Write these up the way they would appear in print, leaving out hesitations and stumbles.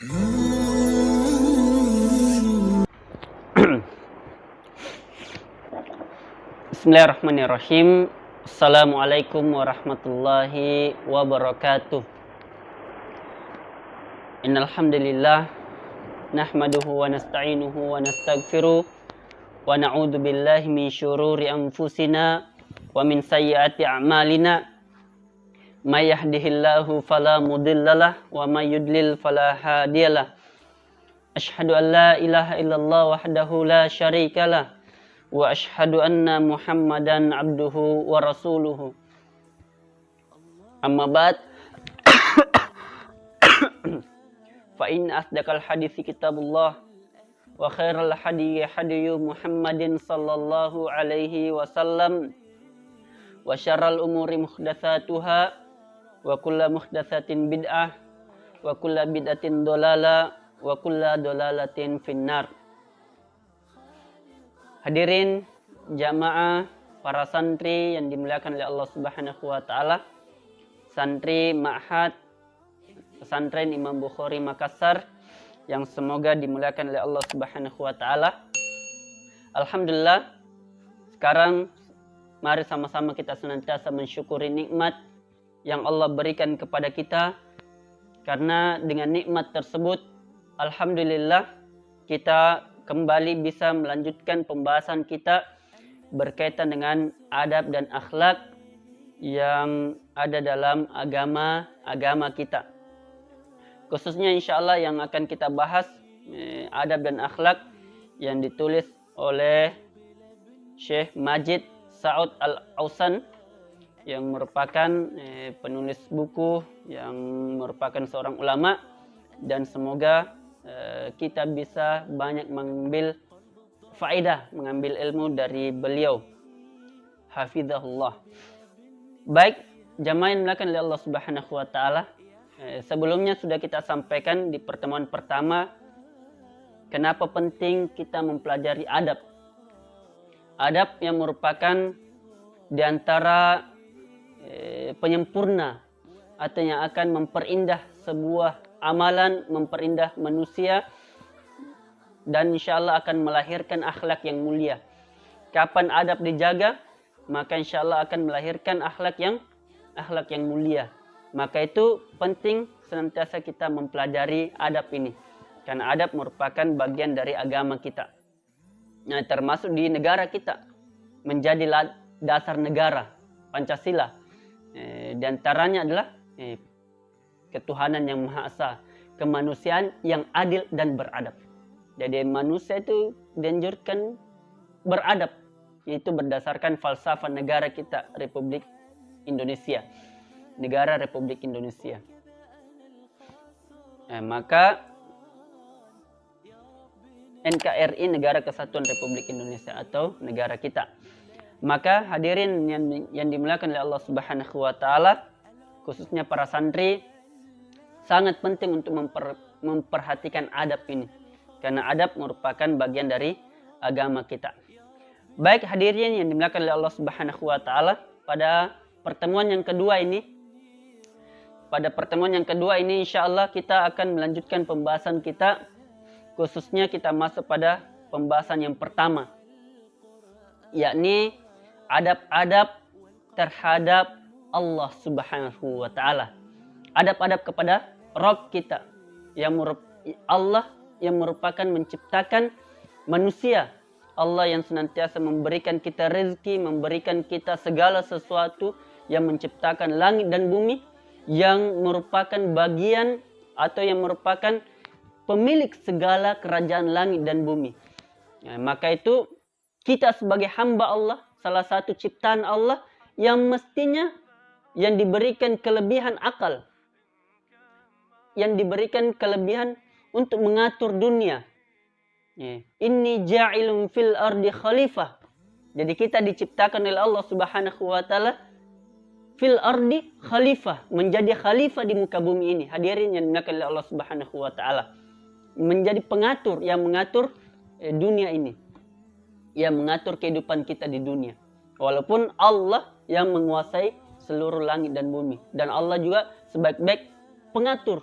Bismillahirrahmanirrahim. Assalamualaikum warahmatullahi wabarakatuh. Innal hamdalillah nahmaduhu wa nasta'inuhu wa nastaghfiruh wa na'udzu billahi min syururi anfusina wa min sayyiati a'malina. May yahdihillahu fala mudhillalah wa may yudlil fala hadiyalah. Asyhadu an la ilaha illallah wahdahu la syarikalah wa asyhadu anna Muhammadan abduhu wa rasuluhu. Amma ba'd. Fa in asdaqal hadits kitabullah wa khairal hadi hadiyu Muhammadin sallallahu alaihi wasallam wa syarral umuri muhdatsatuha wa kullu muhdatsatin bid'ah wa kullu bid'atin dhalalah wa kullu dhalalatin finnar. Hadirin jamaah, para santri yang dimuliakan oleh Allah Subhanahu wa taala, santri Ma'had Pesantren Imam Bukhari Makassar yang semoga dimuliakan oleh Allah Subhanahu wa taala. Alhamdulillah, sekarang mari sama-sama kita senantiasa mensyukuri nikmat yang Allah berikan kepada kita, karena dengan nikmat tersebut alhamdulillah kita kembali bisa melanjutkan pembahasan kita berkaitan dengan adab dan akhlak yang ada dalam agama kita. Khususnya insyaallah yang akan kita bahas adab dan akhlak yang ditulis oleh Syekh Majid Sa'ud Al-Ausan yang merupakan penulis buku, yang merupakan seorang ulama, dan semoga kita bisa banyak mengambil faedah, mengambil ilmu dari beliau. Hafizahullah. Baik, jamaah yang dimuliakan oleh Allah Subhanahu wa taala, sebelumnya sudah kita sampaikan di pertemuan pertama kenapa penting kita mempelajari adab. Adab yang merupakan di antara penyempurna atau yang akan memperindah sebuah amalan, memperindah manusia, dan insyaallah akan melahirkan akhlak yang mulia. Kapan adab dijaga, maka insyaallah akan melahirkan akhlak yang mulia. Maka itu penting senantiasa kita mempelajari adab ini, karena adab merupakan bagian dari agama kita. Nah, termasuk di negara kita, menjadi dasar negara Pancasila. Di antaranya adalah ketuhanan yang Maha Esa, kemanusiaan yang adil dan beradab. Jadi manusia itu dianjurkan beradab, yaitu berdasarkan falsafah negara kita, Republik Indonesia, negara Republik Indonesia. Maka NKRI, Negara Kesatuan Republik Indonesia, atau negara kita. Maka hadirin yang dimuliakan oleh Allah Subhanahu wa taala, khususnya para santri, sangat penting untuk memperhatikan adab ini, karena adab merupakan bagian dari agama kita. Baik hadirin yang dimuliakan oleh Allah Subhanahu wa taala, pada pertemuan yang kedua ini insyaallah kita akan melanjutkan pembahasan kita, khususnya kita masuk pada pembahasan yang pertama, yakni adab-adab terhadap Allah Subhanahu wa taala. Adab-adab kepada Rabb kita, Allah yang merupakan menciptakan manusia, Allah yang senantiasa memberikan kita rezeki, memberikan kita segala sesuatu, yang menciptakan langit dan bumi, yang merupakan bagian atau yang merupakan pemilik segala kerajaan langit dan bumi. Maka itu kita sebagai hamba Allah, salah satu ciptaan Allah yang mestinya yang diberikan kelebihan akal, yang diberikan kelebihan untuk mengatur dunia. Inni ja'ilun fil ardi khalifah. Jadi kita diciptakan oleh Allah Subhanahu wa taala fil ardi khalifah, menjadi khalifah di muka bumi ini. Hadirin yang dimuliakan oleh Allah Subhanahu wa taala, menjadi pengatur, yang mengatur dunia ini, yang mengatur kehidupan kita di dunia. Walaupun Allah yang menguasai seluruh langit dan bumi, dan Allah juga sebaik-baik pengatur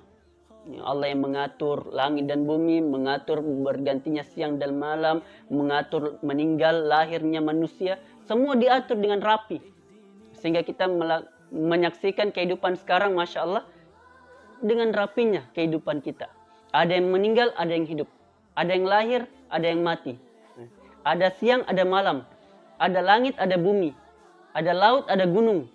Allah yang mengatur langit dan bumi, mengatur bergantinya siang dan malam, mengatur meninggal, lahirnya manusia. Semua diatur dengan rapi. Sehingga kita menyaksikan kehidupan sekarang, Masya Allah, dengan rapinya kehidupan kita. Ada yang meninggal, ada yang hidup. Ada yang lahir, ada yang mati. Ada siang, ada malam. Ada langit, ada bumi. Ada laut, ada gunung.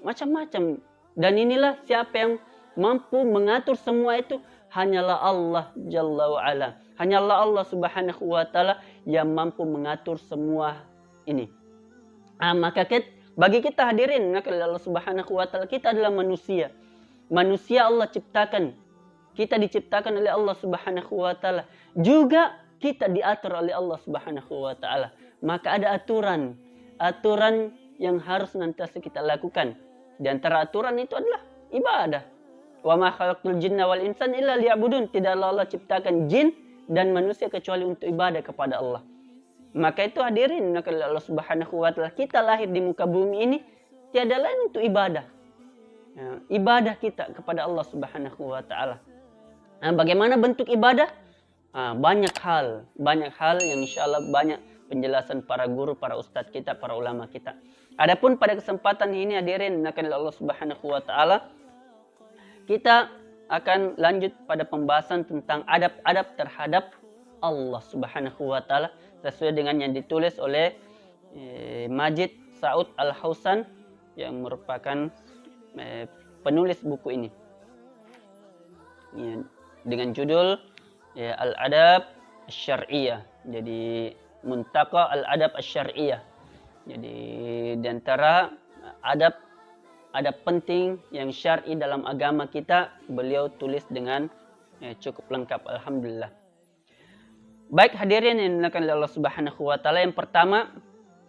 Macam-macam. Dan inilah siapa yang mampu mengatur semua itu, hanyalah Allah Jalla wa'ala. Hanyalah Allah Subhanahu wa ta'ala yang mampu mengatur semua ini. Maka bagi kita hadirin, Allah Subhanahu wa ta'ala, kita adalah manusia. Manusia Allah ciptakan. Kita diciptakan oleh Allah Subhanahu wa ta'ala. Juga kita diatur oleh Allah Subhanahu wa ta'ala. Maka ada aturan yang harus nanti kita lakukan. Di antara aturan itu adalah ibadah. Wa ma khalaqtul jinna wal insan illa liya'budun. Tidaklah Allah ciptakan jin dan manusia kecuali untuk ibadah kepada Allah. Maka itu hadirin, Allah Subhanahu wa ta'ala, kita lahir di muka bumi ini tiada lain untuk ibadah. Ibadah kita kepada Allah Subhanahu wa ta'ala. Bagaimana bentuk ibadah? Banyak hal yang insya Allah banyak penjelasan para guru, para ustadz kita, para ulama kita. Adapun pada kesempatan ini hadirin, Allah Subhanahu wa ta'ala, kita akan lanjut pada pembahasan tentang adab-adab terhadap Allah Subhanahu wa ta'ala sesuai dengan yang ditulis oleh Majid Saud Al-Hausan yang merupakan penulis buku ini. Dengan judul Al-Adab Asy-Syar'iyyah. Jadi Muntaqa Al-Adab Asy-Syar'iyyah. Jadi di antara adab penting yang syar'i dalam agama kita, beliau tulis dengan cukup lengkap, alhamdulillah. Baik hadirin yang dimuliakan oleh Allah Subhanahu wa ta'ala, yang pertama,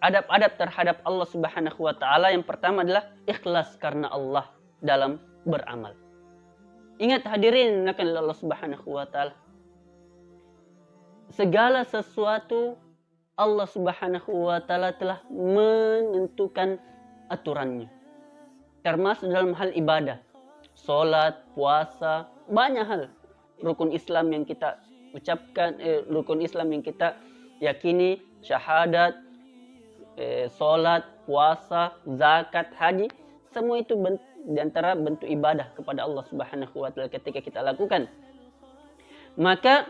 adab-adab terhadap Allah Subhanahu wa ta'ala, yang pertama adalah ikhlas karena Allah dalam beramal. Ingat hadirin yang dimuliakan oleh Allah Subhanahu wa ta'ala, segala sesuatu Allah Subhanahu wa ta'ala telah menentukan aturannya. Termasuk dalam hal ibadah, sholat, puasa, banyak hal. Rukun Islam yang kita ucapkan, rukun Islam yang kita yakini, syahadat, sholat, puasa, zakat, haji, semua itu di antara bentuk ibadah kepada Allah Subhanahu wa ta'ala ketika kita lakukan. Maka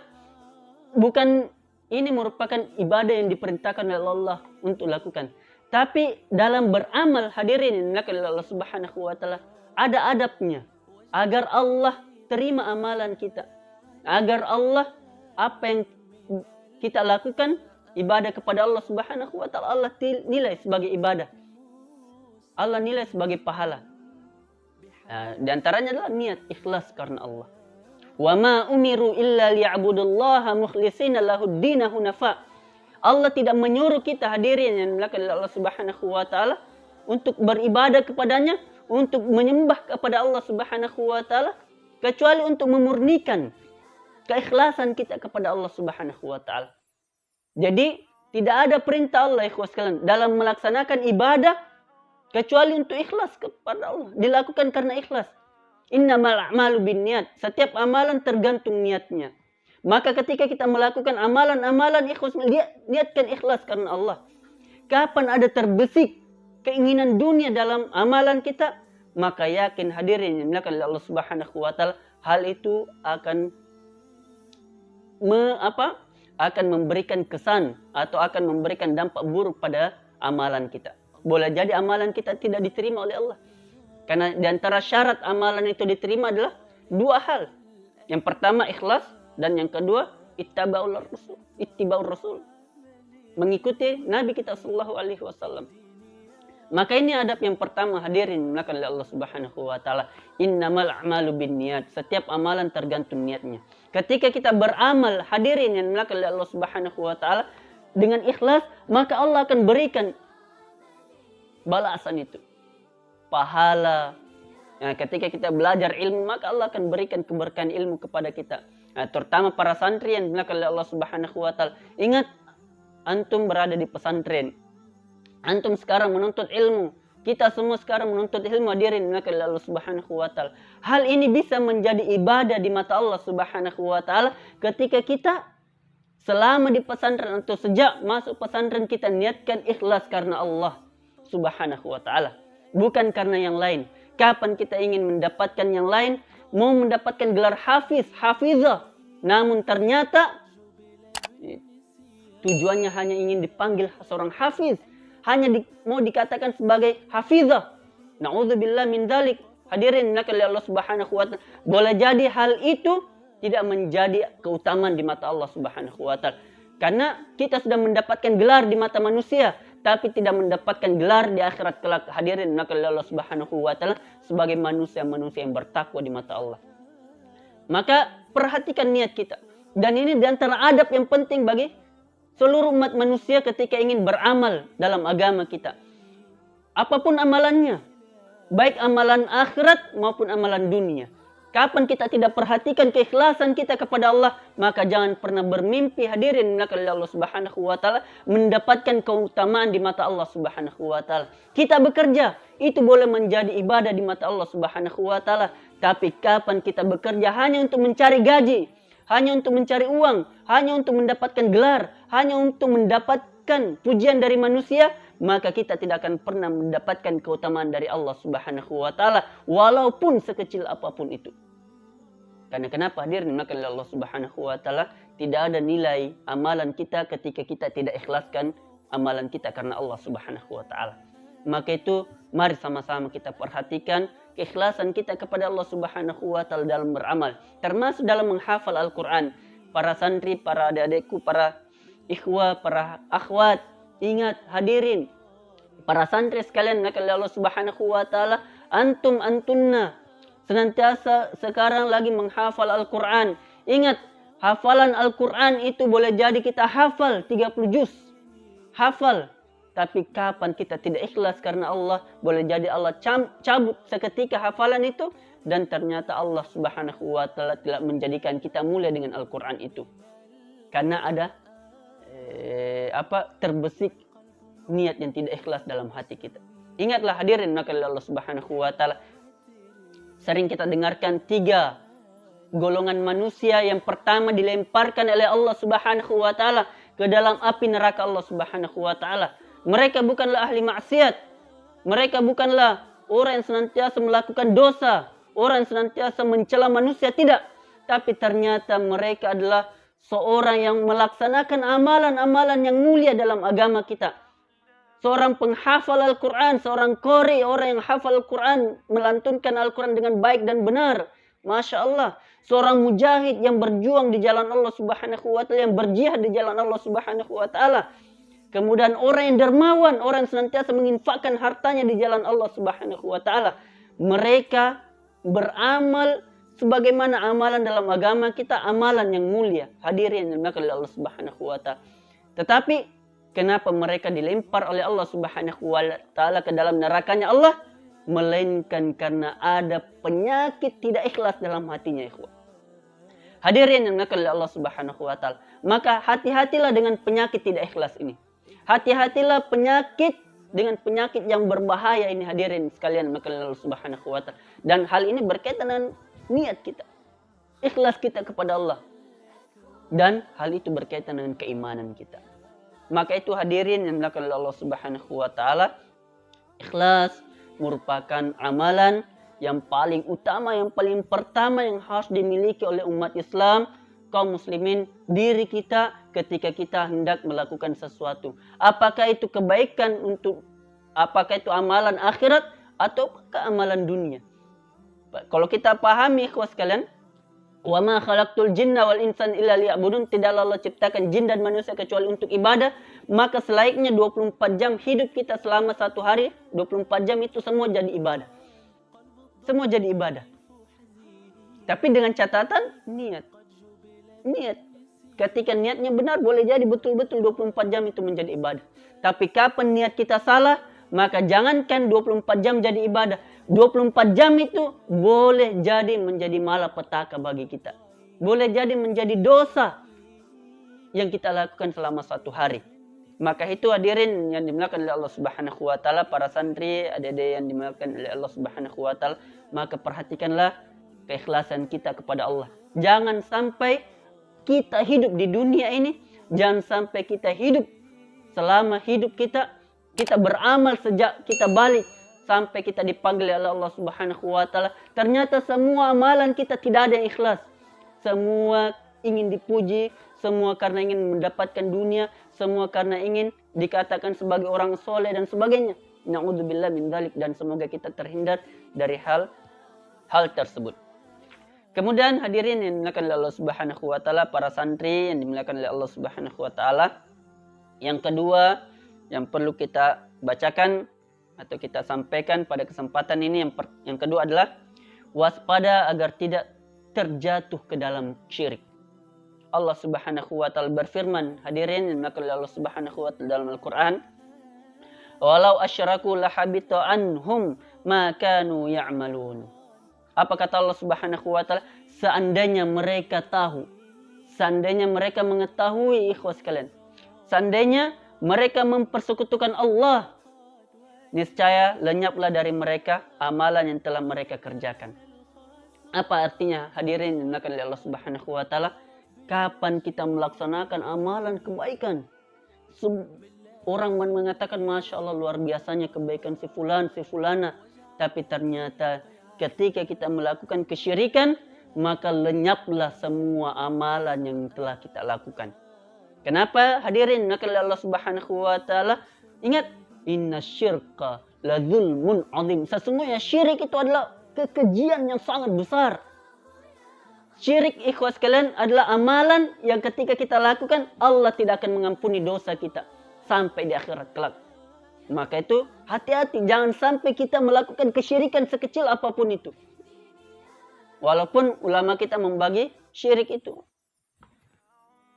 bukan ini merupakan ibadah yang diperintahkan oleh Allah untuk lakukan. Tapi dalam beramal hadirin oleh Allah Subhanahu wa ta'ala ada adabnya agar Allah terima amalan kita. Agar Allah apa yang kita lakukan ibadah kepada Allah Subhanahu wa ta'ala, Allah nilai sebagai ibadah. Allah nilai sebagai pahala. Di antaranya adalah niat ikhlas karena Allah. Wa ma umiru illa liya'budullaha mukhlishina lahud-din hunafa. Allah tidak menyuruh kita hadirin yang dimuliakan oleh Allah Subhanahu wa ta'ala untuk beribadah kepadanya, untuk menyembah kepada Allah Subhanahu wa ta'ala, kecuali untuk memurnikan keikhlasan kita kepada Allah Subhanahu wa ta'ala. Jadi tidak ada perintah Allah ikhwas sekalian dalam melaksanakan ibadah kecuali untuk ikhlas kepada Allah, dilakukan karena ikhlas. Innamal a'malu binniyat. Setiap amalan tergantung niatnya. Maka ketika kita melakukan amalan-amalan ikhlas, niatkan ikhlas karena Allah. Kapan ada terbesik keinginan dunia dalam amalan kita, maka yakin hadirin yang dimuliakan oleh Allah Subhanahu wa ta'ala, hal itu akan memberikan kesan atau akan memberikan dampak buruk pada amalan kita. Boleh jadi amalan kita tidak diterima oleh Allah. Karena di antara syarat amalan itu diterima adalah dua hal. Yang pertama ikhlas, dan yang kedua ittiba'ur rasul. Mengikuti Nabi kita sallallahu alaihi wasallam. Maka ini adab yang pertama hadirin dimuliakan oleh Allah Subhanahu wa ta'ala. Innamal a'malu binniyat. Setiap amalan tergantung niatnya. Ketika kita beramal hadirin yang dimuliakan oleh Allah Subhanahu wa ta'ala dengan ikhlas, maka Allah akan berikan balasan itu. Pahala. Ketika kita belajar ilmu, maka Allah akan berikan keberkahan ilmu kepada kita. Terutama para santri yang dimuliakan oleh Allah Subhanahu wa ta'ala. Ingat, antum berada di pesantren. Antum sekarang menuntut ilmu. Kita semua sekarang menuntut ilmu, hadirin oleh Allah Subhanahu wa taala. Hal ini bisa menjadi ibadah di mata Allah Subhanahu wa taala ketika kita selama di pesantren atau sejak masuk pesantren kita niatkan ikhlas karena Allah Subhanahu wa taala, bukan karena yang lain. Kapan kita ingin mendapatkan yang lain, mau mendapatkan gelar hafiz, hafizah, namun ternyata tujuannya hanya ingin dipanggil seorang hafiz, hanya mau dikatakan sebagai hafizah. Na'udzubillah min dzalik. Hadirin oleh Allah Subhanahu wa taala. Boleh jadi hal itu tidak menjadi keutamaan di mata Allah Subhanahu wa taala. Karena kita sudah mendapatkan gelar di mata manusia, tapi tidak mendapatkan gelar di akhirat kelak. Hadirin oleh Allah Subhanahu wa taala sebagai manusia-manusia yang bertakwa di mata Allah. Maka perhatikan niat kita. Dan ini di antara adab yang penting bagi seluruh umat manusia ketika ingin beramal dalam agama kita. Apapun amalannya, baik amalan akhirat maupun amalan dunia. Kapan kita tidak perhatikan keikhlasan kita kepada Allah, maka jangan pernah bermimpi, hadirin oleh Allah Subhanahu wa taala, mendapatkan keutamaan di mata Allah Subhanahu wa taala. Kita bekerja, itu boleh menjadi ibadah di mata Allah Subhanahu wa taala. Tapi kapan kita bekerja hanya untuk mencari gaji, hanya untuk mencari uang, hanya untuk mendapatkan gelar, hanya untuk mendapatkan pujian dari manusia, maka kita tidak akan pernah mendapatkan keutamaan dari Allah Subhanahu wa taala walaupun sekecil apapun itu. Karena kenapa? Hadirin oleh Allah Subhanahu wa taala, tidak ada nilai amalan kita ketika kita tidak ikhlaskan amalan kita karena Allah Subhanahu wa taala. Maka itu mari sama-sama kita perhatikan keikhlasan kita kepada Allah Subhanahu wa taala dalam beramal, termasuk dalam menghafal Al-Qur'an. Para santri, para adik-adikku, para ikhwah, para akhwat, ingat hadirin, para santri sekalian oleh Allah Subhanahu wa taala, antunna senantiasa sekarang lagi menghafal Al-Qur'an. Ingat, hafalan Al-Qur'an itu boleh jadi kita hafal 30 juz. Hafal. Tapi kapan kita tidak ikhlas karena Allah, boleh jadi Allah cabut seketika hafalan itu, dan ternyata Allah Subhanahu wa taala tidak menjadikan kita mulia dengan Al-Qur'an itu. Karena ada terbesik niat yang tidak ikhlas dalam hati kita. Ingatlah hadirin oleh Allah Subhanahu wa taala, sering kita dengarkan 3 golongan manusia. Yang pertama dilemparkan oleh Allah Subhanahu wa taala ke dalam api neraka Allah Subhanahu wa taala. Mereka bukanlah ahli maksiat. Mereka bukanlah orang yang senantiasa melakukan dosa, orang yang senantiasa mencela manusia, tidak. Tapi ternyata mereka adalah seorang yang melaksanakan amalan-amalan yang mulia dalam agama kita. Seorang penghafal Al-Quran, seorang qori, orang yang hafal Al-Quran, melantunkan Al-Quran dengan baik dan benar. Masya Allah. Seorang mujahid yang berjuang di jalan Allah Subhanahu wa taala, yang berjihad di jalan Allah Subhanahu wa taala. Kemudian orang yang dermawan, orang yang senantiasa menginfakkan hartanya di jalan Allah Subhanahu wa taala. Mereka beramal sebagaimana amalan dalam agama kita, amalan yang mulia. Hadirin yang dimuliakan oleh Allah Subhanahu wa taala. Tetapi kenapa mereka dilempar oleh Allah Subhanahu wa taala ke dalam nerakanya Allah? Melainkan karena ada penyakit tidak ikhlas dalam hatinya, ikhwah. Hadirin yang dimuliakan oleh Allah Subhanahu wa taala. Maka hati-hatilah dengan penyakit tidak ikhlas ini. Hati-hatilah dengan penyakit yang berbahaya ini, hadirin sekalian, maka Allah Subhanahu wa taala. Dan hal ini berkaitan dengan niat kita, ikhlas kita kepada Allah. Dan hal itu berkaitan dengan keimanan kita. Maka itu hadirin yang dimuliakan oleh Allah Subhanahu wa taala, ikhlas merupakan amalan yang paling utama, yang paling pertama yang harus dimiliki oleh umat Islam, kaum muslimin, diri kita ketika kita hendak melakukan sesuatu. Apakah itu kebaikan apakah itu amalan akhirat atau amalan dunia. Kalau kita pahami, ikhwah sekalian, wa ma khalaqtul jinna wal insan illa liya'budun, tidaklah Allah ciptakan jin dan manusia kecuali untuk ibadah, maka selainnya 24 jam hidup kita selama satu hari, 24 jam itu semua jadi ibadah. Semua jadi ibadah. Tapi dengan catatan niat. Ketika niatnya benar, boleh jadi betul-betul 24 jam itu menjadi ibadah. Tapi kapan niat kita salah, maka jangankan 24 jam jadi ibadah. 24 jam itu boleh jadi menjadi malapetaka bagi kita. Boleh jadi menjadi dosa yang kita lakukan selama satu hari. Maka itu hadirin yang dimuliakan oleh Allah Subhanahu wa taala, para santri, adik-adik yang dimuliakan oleh Allah Subhanahu wa taala, maka perhatikanlah keikhlasan kita kepada Allah. Jangan sampai kita hidup di dunia ini, jangan sampai kita hidup selama hidup kita beramal sejak kita balik sampai kita dipanggil oleh Allah Subhanahu wa taala, ternyata semua amalan kita tidak ada yang ikhlas. Semua ingin dipuji, semua karena ingin mendapatkan dunia, semua karena ingin dikatakan sebagai orang soleh dan sebagainya. Na'udzubillah min dzalik, dan semoga kita terhindar dari hal tersebut. Kemudian hadirin yang dimuliakan oleh Allah Subhanahu wa taala, para santri yang dimuliakan oleh Allah Subhanahu wa taala. Yang kedua yang perlu kita bacakan atau kita sampaikan pada kesempatan ini, yang kedua adalah waspada agar tidak terjatuh ke dalam syirik. Allah Subhanahu wa taala berfirman, hadirin yang dimuliakan oleh Allah Subhanahu wa taala, dalam Al-Qur'an, "Walau asyraku lahabita anhum ma kanu ya'malun." Apa kata Allah Subhanahu wa taala? Seandainya mereka tahu, seandainya mereka mengetahui, ikhwas kalian, seandainya mereka mempersekutukan Allah, niscaya lenyaplah dari mereka amalan yang telah mereka kerjakan. Apa artinya hadirin yang dimuliakan oleh Allah Subhanahu wa taala? Kapan kita melaksanakan amalan kebaikan? Orang mengatakan, Masya Allah, luar biasanya kebaikan si fulan, si fulana. Tapi ternyata ketika kita melakukan kesyirikan, maka lenyaplah semua amalan yang telah kita lakukan. Kenapa hadirin dimuliakan oleh Allah Subhanahu wa taala? Ingat, inna syirka la zulmun azim. Sesungguhnya syirik itu adalah kekejian yang sangat besar. Syirik, ikhwas kalian, adalah amalan yang ketika kita lakukan, Allah tidak akan mengampuni dosa kita sampai di akhirat kelak. Maka itu hati-hati, jangan sampai kita melakukan kesyirikan sekecil apapun itu. Walaupun ulama kita membagi syirik itu.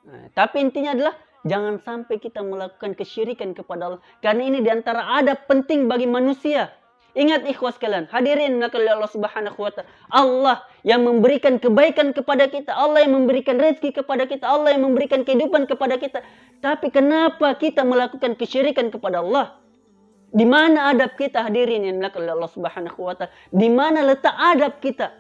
Nah, tapi intinya adalah jangan sampai kita melakukan kesyirikan kepada Allah. Karena ini diantara adab penting bagi manusia. Ingat ikhwas kalian, hadirin oleh Allah Subhanahu wa taala, Allah yang memberikan kebaikan kepada kita, Allah yang memberikan rezeki kepada kita, Allah yang memberikan kehidupan kepada kita. Tapi kenapa kita melakukan kesyirikan kepada Allah? Di mana adab kita, hadirin yang oleh Allah Subhanahu wa taala? Di mana letak adab kita?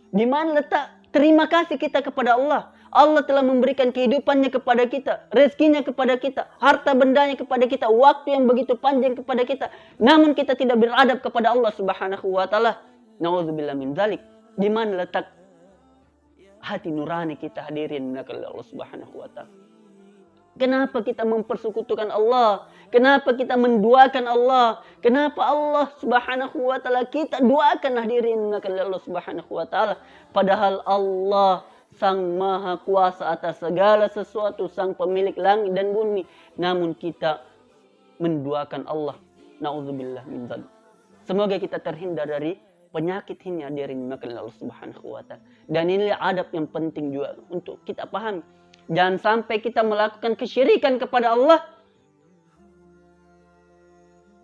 Di mana letak terima kasih kita kepada Allah? Allah telah memberikan kehidupannya kepada kita, rezekinya kepada kita, harta bendanya kepada kita, waktu yang begitu panjang kepada kita. Namun kita tidak beradab kepada Allah Subhanahu wa taala. Nauzubillah min dzalik. Di mana letak hati nurani kita, hadirin oleh Allah Subhanahu wa taala? Kenapa kita mempersekutukan Allah? Kenapa kita menduakan Allah? Kenapa Allah Subhanahu wa taala kita duakan, hadirin oleh Allah Subhanahu wa taala? Padahal Allah Sang Maha Kuasa atas segala sesuatu, Sang Pemilik langit dan bumi. Namun kita menduakan Allah. Na'udzubillah min dzalik. Semoga kita terhindar dari penyakit ini, hadirin oleh Allah Subhanahu wa taala. Dan ini adab yang penting juga untuk kita pahami. Jangan sampai kita melakukan kesyirikan kepada Allah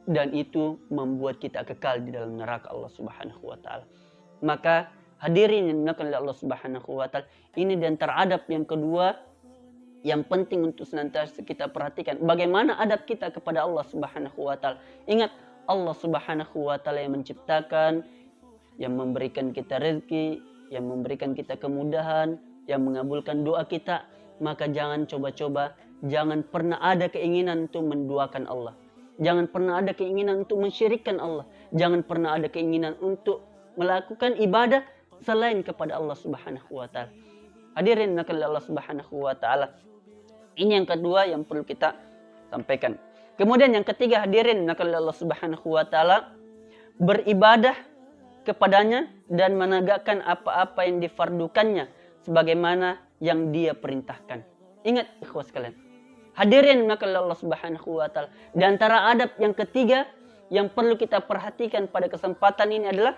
dan itu membuat kita kekal di dalam neraka Allah Subhanahu wa taala. Maka hadirin yang dimuliakan oleh Allah Subhanahu wa taala, ini di antara adab yang kedua yang penting untuk senantiasa kita perhatikan. Bagaimana adab kita kepada Allah Subhanahu wa taala? Ingat, Allah Subhanahu wa taala yang menciptakan, yang memberikan kita rezeki, yang memberikan kita kemudahan, yang mengabulkan doa kita. Maka jangan coba-coba, jangan pernah ada keinginan untuk menduakan Allah. Jangan pernah ada keinginan untuk mensyirikkan Allah. Jangan pernah ada keinginan untuk melakukan ibadah selain kepada Allah Subhanahu wa taala. Hadirin oleh Allah Subhanahu wa taala. Ini yang kedua yang perlu kita sampaikan. Kemudian yang ketiga, hadirin oleh Allah Subhanahu wa taala, beribadah kepadanya dan menegakkan apa-apa yang difardukannya sebagaimana yang Dia perintahkan. Ingat ikhwas kalian, hadirin oleh Allah Subhanahu wa taala, di antara adab yang ketiga yang perlu kita perhatikan pada kesempatan ini adalah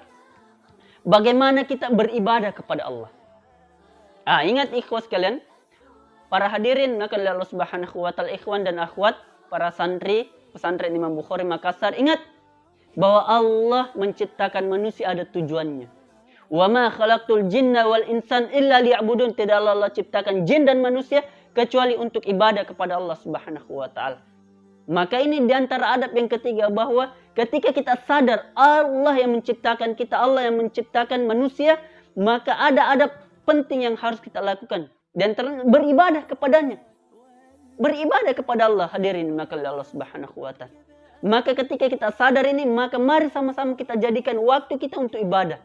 bagaimana kita beribadah kepada Allah. Ingat ikhwas kalian, para hadirin oleh Allah Subhanahu wa taala, ikhwan dan akhwat, para santri pesantren Imam Bukhari Makassar, ingat bahwa Allah menciptakan manusia ada tujuannya. Wa ma khalaqtul jinna wal insan illa liya'budun. Tidaklah Allah ciptakan jin dan manusia kecuali untuk ibadah kepada Allah Subhanahu wa taala. Maka ini diantara adab yang ketiga, bahwa ketika kita sadar Allah yang menciptakan kita, Allah yang menciptakan manusia, maka ada adab penting yang harus kita lakukan. Dan beribadah kepadanya. Beribadah kepada Allah, hadirin maka Allah Subhanahu wa ta'ala. Maka ketika kita sadar ini, maka mari sama-sama kita jadikan waktu kita untuk ibadah.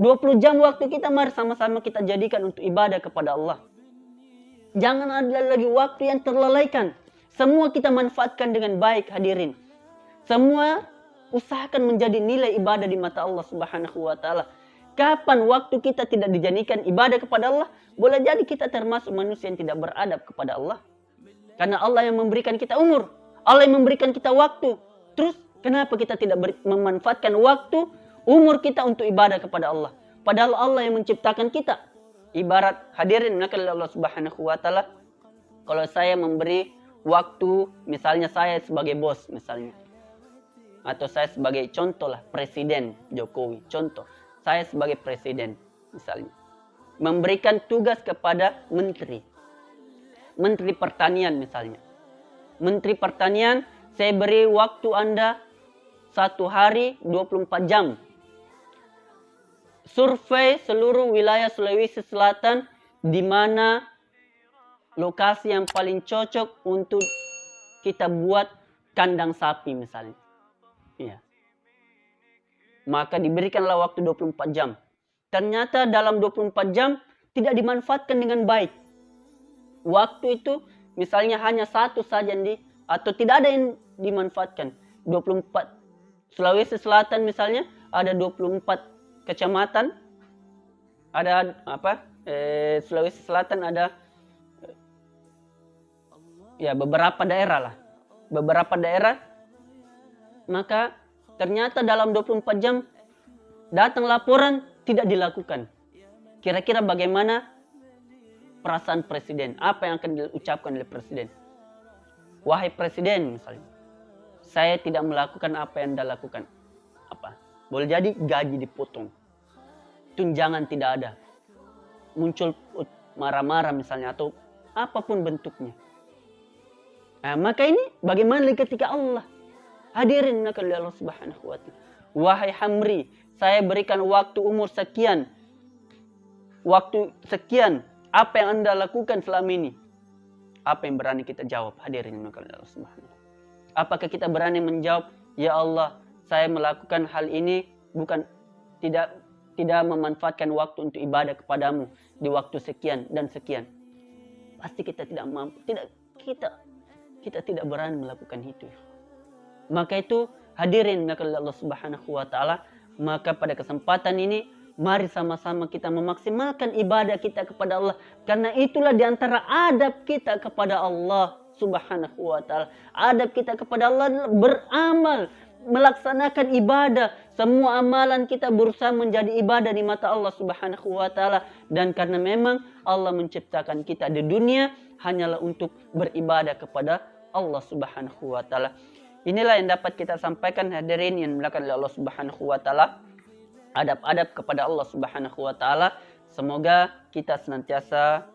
20 jam waktu kita, mari sama-sama kita jadikan untuk ibadah kepada Allah. Jangan ada lagi waktu yang terlalaikan. Semua kita manfaatkan dengan baik, hadirin. Semua usahakan menjadi nilai ibadah di mata Allah Subhanahu wa ta'ala. Kapan waktu kita tidak dijadikan ibadah kepada Allah, boleh jadi kita termasuk manusia yang tidak beradab kepada Allah. Karena Allah yang memberikan kita umur, Allah yang memberikan kita waktu. Terus kenapa kita tidak memanfaatkan waktu, umur kita untuk ibadah kepada Allah? Padahal Allah yang menciptakan kita. Ibarat, hadirin maka Allah Subhanahu wa ta'ala, kalau saya memberi waktu, misalnya saya sebagai bos misalnya, atau saya sebagai contoh lah Presiden Jokowi, contoh saya sebagai presiden misalnya, memberikan tugas kepada menteri pertanian misalnya. Menteri pertanian, saya beri waktu Anda 1 hari 24 jam. Survei seluruh wilayah Sulawesi Selatan di mana lokasi yang paling cocok untuk kita buat kandang sapi misalnya. Iya. Maka diberikanlah waktu 24 jam. Ternyata dalam 24 jam tidak dimanfaatkan dengan baik. Waktu itu misalnya hanya satu saja atau tidak ada yang dimanfaatkan. 24 Sulawesi Selatan misalnya ada 24 kecamatan. Ada Sulawesi Selatan ada beberapa daerah lah. Beberapa daerah. Maka ternyata dalam 24 jam datang laporan tidak dilakukan. Kira-kira bagaimana perasaan presiden? Apa yang akan diucapkan oleh presiden? Wahai presiden misalnya, saya tidak melakukan apa yang Anda lakukan. Apa? Boleh jadi gaji dipotong. Tunjangan tidak ada. Muncul marah-marah misalnya atau apapun bentuknya. Nah, maka ini bagaimana ketika Allah hadirin maka Allah Subhanahu wa ta'ala. Wahai Hamri, saya berikan waktu umur sekian. Waktu sekian, apa yang Anda lakukan selama ini? Apa yang berani kita jawab? Hadirin maka Allah Subhanahu wa ta'ala. Apakah kita berani menjawab, ya Allah, saya melakukan hal ini bukan tidak memanfaatkan waktu untuk ibadah kepadamu di waktu sekian dan sekian. Pasti kita tidak mampu, kita tidak berani melakukan itu. Maka itu hadirin maka Allah Subhanahu wa ta'ala, maka pada kesempatan ini mari sama-sama kita memaksimalkan ibadah kita kepada Allah, karena itulah diantara adab kita kepada Allah Subhanahu wa ta'ala. Adab kita kepada Allah adalah beramal, melaksanakan ibadah. Semua amalan kita berusaha menjadi ibadah di mata Allah Subhanahu wa ta'ala. Dan karena memang Allah menciptakan kita di dunia hanyalah untuk beribadah kepada Allah Subhanahu wa ta'ala. Inilah yang dapat kita sampaikan hadirin yang dimuliakan oleh Allah Subhanahu wa ta'ala. Adab-adab kepada Allah Subhanahu wa ta'ala. Semoga kita senantiasa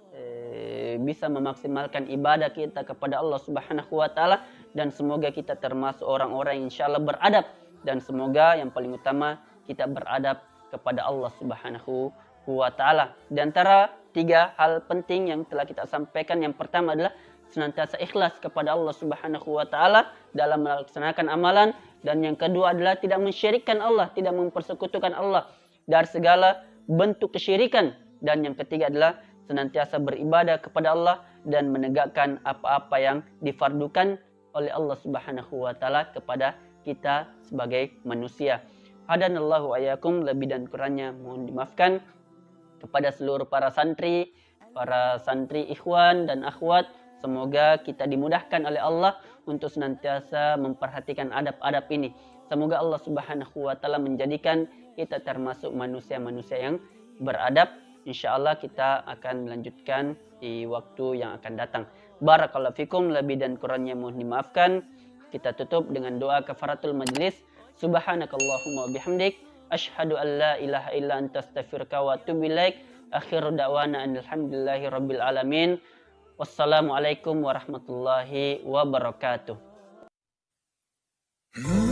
bisa memaksimalkan ibadah kita kepada Allah Subhanahu wa ta'ala, dan semoga kita termasuk orang-orang yang insyaallah beradab, dan semoga yang paling utama kita beradab kepada Allah Subhanahu wa ta'ala. Di antara 3 hal penting yang telah kita sampaikan, yang pertama adalah senantiasa ikhlas kepada Allah Subhanahu wa ta'ala dalam melaksanakan amalan, dan yang kedua adalah tidak mensyirikkan Allah, tidak mempersekutukan Allah dari segala bentuk kesyirikan, dan yang ketiga adalah senantiasa beribadah kepada Allah dan menegakkan apa-apa yang difardukan oleh Allah Subhanahu wa ta'ala kepada kita sebagai manusia. Hadanallahu ayyakum, lebih dan kurangnya mohon dimaafkan. Kepada seluruh para santri ikhwan dan akhwat, semoga kita dimudahkan oleh Allah untuk senantiasa memperhatikan adab-adab ini. Semoga Allah Subhanahu wa ta'ala menjadikan kita termasuk manusia-manusia yang beradab. InsyaAllah kita akan melanjutkan di waktu yang akan datang. Barakallahu fikum, lebih dan kurangnya mohon dimaafkan. Kita tutup dengan doa kafaratul majlis. Subhanakallahumma bihamdik, asyhadu an la ilaha illa anta astaghfiruka wa atubu ilaik. Akhiru da'wana alhamdulillahi rabbil alamin. Wassalamualaikum warahmatullahi wabarakatuh. Hmm.